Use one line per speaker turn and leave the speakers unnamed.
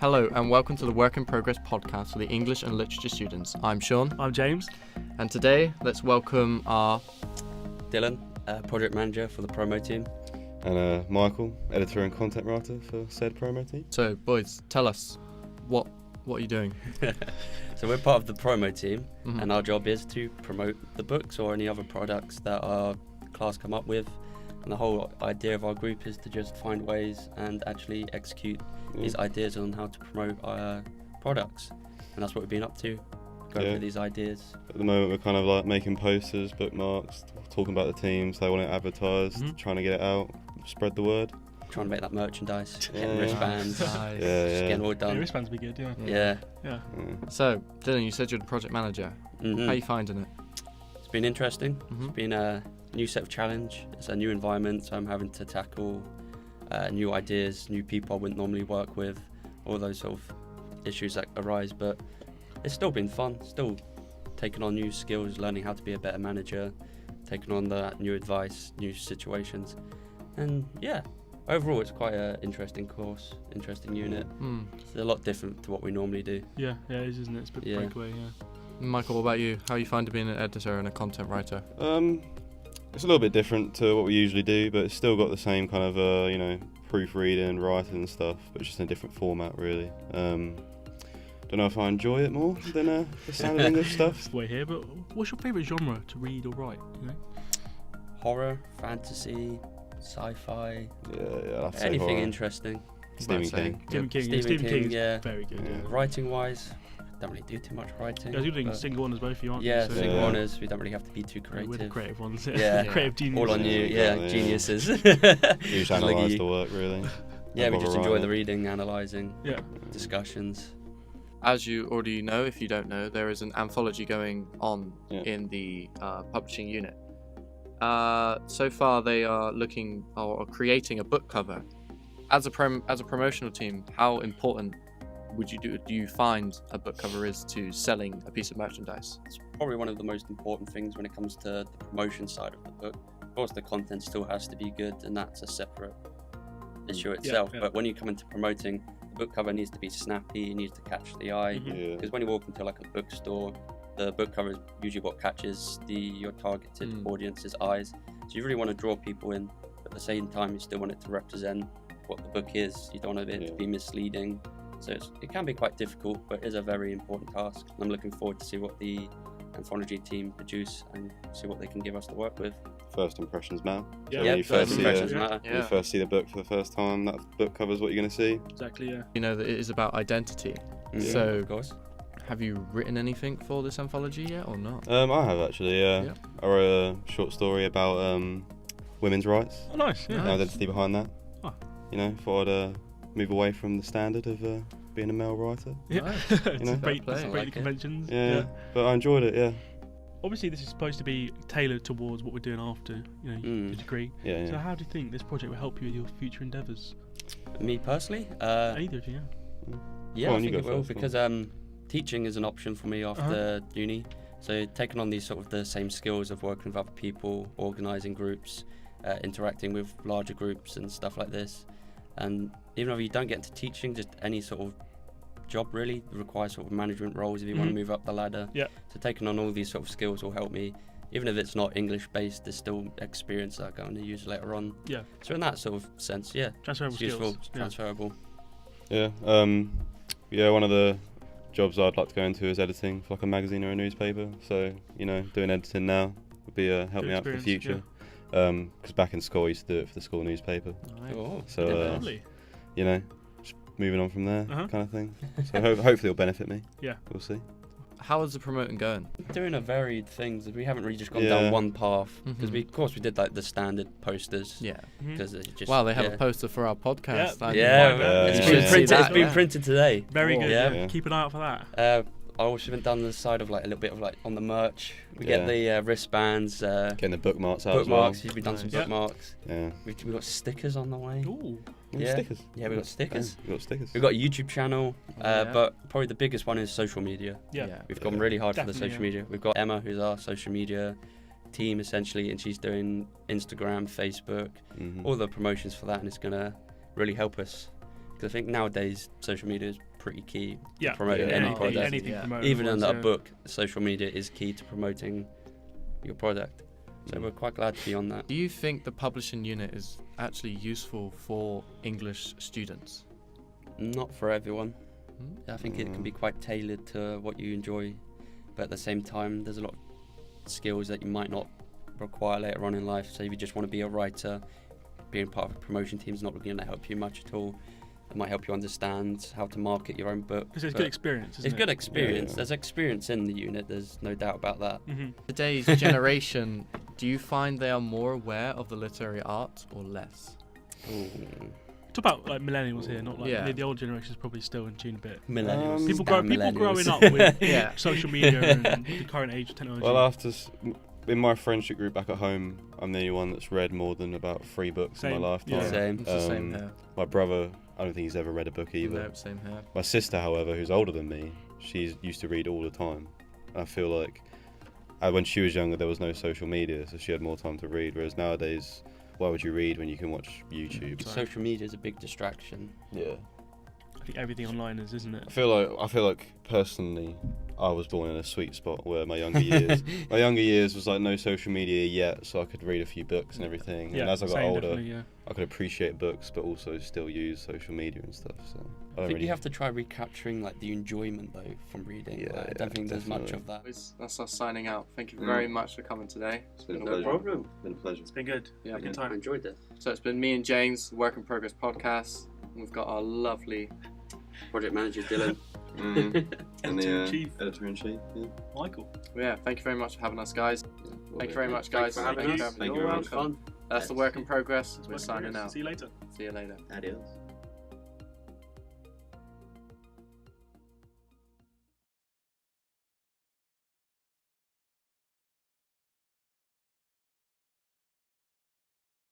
Hello and welcome to the Work in Progress podcast for the English and Literature students. I'm Shaun.
I'm James.
And today, let's welcome our...
Dylan, project manager for the Promo Team.
And Michael, editor and content writer for said Promo Team.
So, boys, tell us, what are you doing?
So we're part of the Promo Team, and our job is to promote the books or any other products that our class come up with. And the whole idea of our group is to just find ways and actually execute these ideas on how to promote our products. And that's what we've been up to, going through these ideas.
At the moment we're kind of like making posters, bookmarks, talking about the teams, they want it advertised, trying to get it out, spread the word.
Trying to make that merchandise, getting wristbands, just
Nice.
getting all done.
Yeah, wristbands would be good,
Yeah.
So, Dylan, you said you're the project manager. How are you finding it?
It's been interesting. It's been a new set of challenge. It's a new environment, so I'm having to tackle new ideas, new people I wouldn't normally work with, all those sort of issues that arise. But it's still been fun, still taking on new skills, learning how to be a better manager, taking on that new advice, new situations. And yeah, overall it's quite an interesting course, interesting unit. It's a lot different to what we normally do.
Yeah, it is, isn't it? It's a bit breakaway,
Michael, what about you? How are you finding being an editor and a content writer?
It's a little bit different to what we usually do, but it's still got the same kind of, proofreading, writing and stuff, but just in a different format, really. Don't know if I enjoy it more than the standard English stuff.
We're here, but what's your favourite genre to read or write? You know?
Horror, fantasy, sci-fi,
I'd say
anything
horror.
interesting.
Stephen King.
Stephen King is very good. Yeah.
Writing-wise, don't really do too much writing.
You're doing single honours both of you, aren't you?
Yeah,
So
single honours. We don't really have to be too creative.
we're the creative ones.
Yeah.
Creative geniuses.
All on you, geniuses.
You just analyse the work, really.
Yeah, we
Not
just
bother
enjoy
writing.
the reading, analysing,
Yeah.
discussions.
As you already know, if you don't know, there is an anthology going on
Yeah.
in the publishing unit. So far, they are looking or creating a book cover. As a promotional team, how important do you find a book cover is to selling a piece of merchandise?
It's probably one of the most important things when it comes to the promotion side of the book. Of course, the content still has to be good, and that's a separate issue itself. But when you come into promoting, the book cover needs to be snappy, it needs to catch the eye. Because when you walk into like a bookstore, the book cover is usually what catches your targeted audience's eyes. So you really want to draw people in, but at the same time, you still want it to represent what the book is. You don't want it to be misleading. So it can be quite difficult, but it is a very important task. And I'm looking forward to see what the Anthology team produce and see what they can give us to work with.
First impressions matter.
Yeah.
So when you
First impressions
when
matter.
you first see the book for the first time, that book covers what you're going to see.
Exactly, yeah.
You know that it is about identity.
Yeah,
So,
of course.
have you written anything for this anthology yet or not?
I have actually, yeah. I wrote a short story about women's rights.
Oh, nice. Yeah.
The identity behind that.
Oh.
Thought I'd move away from the standard of being a male writer.
Yeah.
know?
Break
Fair play, I
the
like it.
conventions.
Yeah, but I enjoyed it, yeah.
Obviously, this is supposed to be tailored towards what we're doing after, your degree.
Yeah,
So
yeah.
how do you think this project will help you with your future endeavours?
Me personally,
Either of you,
yeah,
Go
I
on, you
think
go
it will,
first,
because teaching is an option for me after uni. So taking on these sort of the same skills of working with other people, organising groups, interacting with larger groups and stuff like this. And even if you don't get into teaching, just any sort of job really requires sort of management roles if you want to move up the ladder.
Yeah.
So taking on all these sort of skills will help me. Even if it's not English based, there's still experience that I'm going to use later on.
Yeah.
So in that sort of sense,
Transferable
it's useful,
skills.
it's transferable.
Yeah, one of the jobs I'd like to go into is editing for like a magazine or a newspaper. So, doing editing now would be help me out for the future. Because back in school I used to do it for the school newspaper.
Oh,
So,
Lovely.
just moving on from there kind of thing. So hopefully it'll benefit me.
Yeah.
We'll see.
How is the promoting going?
Doing a varied things. We haven't really just gone
Yeah.
down one path because of course we did like the standard posters.
Yeah.
Because just
Wow, they have a poster for our podcast.
It's been printed today.
Very good.
Yeah.
Keep an eye out for that.
I also went down the side of like a little bit of like on the merch. We get the wristbands,
Getting the bookmarks out
bookmarks.
as well.
We've done some
Nice.
bookmarks.
Yeah.
We've got stickers on the way.
Ooh.
Yeah.
Stickers.
Yeah, we got stickers.
We've got stickers.
We've got a YouTube channel,
Yeah.
but probably the biggest one is social media.
Yeah.
We've gone really hard for the
Definitely,
social media. We've got Emma, who's our social media team essentially, and she's doing Instagram, Facebook, all the promotions for that, and it's going to really help us. Because I think nowadays social media is pretty key to
Yeah,
promoting
yeah,
any
anything-
product.
anything
Yeah.
promoting
Even in
was,
that
yeah.
book, social media is key to promoting your product. So we're quite glad to be on that.
Do you think the publishing unit is actually useful for English students?
Not for everyone.
Hmm?
I think it can be quite tailored to what you enjoy, but at the same time, there's a lot of skills that you might not require later on in life. So if you just want to be a writer, being part of a promotion team is not really going to help you much at all. It might help you understand how to market your own book.
Because it's
but
good experience, isn't
It's
it?
good experience.
Yeah.
There's experience in the unit. There's no doubt about that.
Mm-hmm.
Today's generation, do you find they are more aware of the literary arts or less?
Ooh.
Talk about like millennials here, not like
Yeah.
the old generation is probably still in tune a bit.
Millennials.
People
Damn
growing
millennials.
up with
Yeah.
social media and the current age of technology.
Well, in my friendship group back at home, I'm the only one that's read more than about 3 books in
Same.
my lifetime.
Yeah.
Same.
It's the same here.
My brother, I don't think he's ever read a book either.
No, same here.
My sister, however, who's older than me, she used to read all the time. I feel like when she was younger, there was no social media, so she had more time to read. Whereas nowadays, why would you read when you can watch YouTube?
Social media is a big distraction.
Yeah.
I think everything online is, isn't it?
I feel like personally, I was born in a sweet spot where my younger years was like no social media yet, so I could read a few books and everything.
Yeah,
And as I got
same,
older,
definitely, yeah.
I could appreciate books, but also still use social media and stuff. So
I think you have to try recapturing like the enjoyment though from reading.
Yeah,
Like, I don't think there's much
definitely.
of that.
That's us signing out. Thank you very much for coming today. It's been a
No
pleasure.
problem. Been a pleasure.
It's been good.
Yeah,
Good
I
time.
enjoyed it.
So it's been me and James, Work in Progress podcast. We've got our lovely
Project manager Dylan.
And
Editor-in-chief.
Editor-in-Chief. Yeah.
Michael.
Yeah, thank you very much for having us, guys. Thank you very much,
Thanks
guys.
for having
Thank you
us.
for
Thank you
having
very
us.
much.
Fun.
That's the Work in Progress. We're signing out.
See you later.
See you later.
Adios.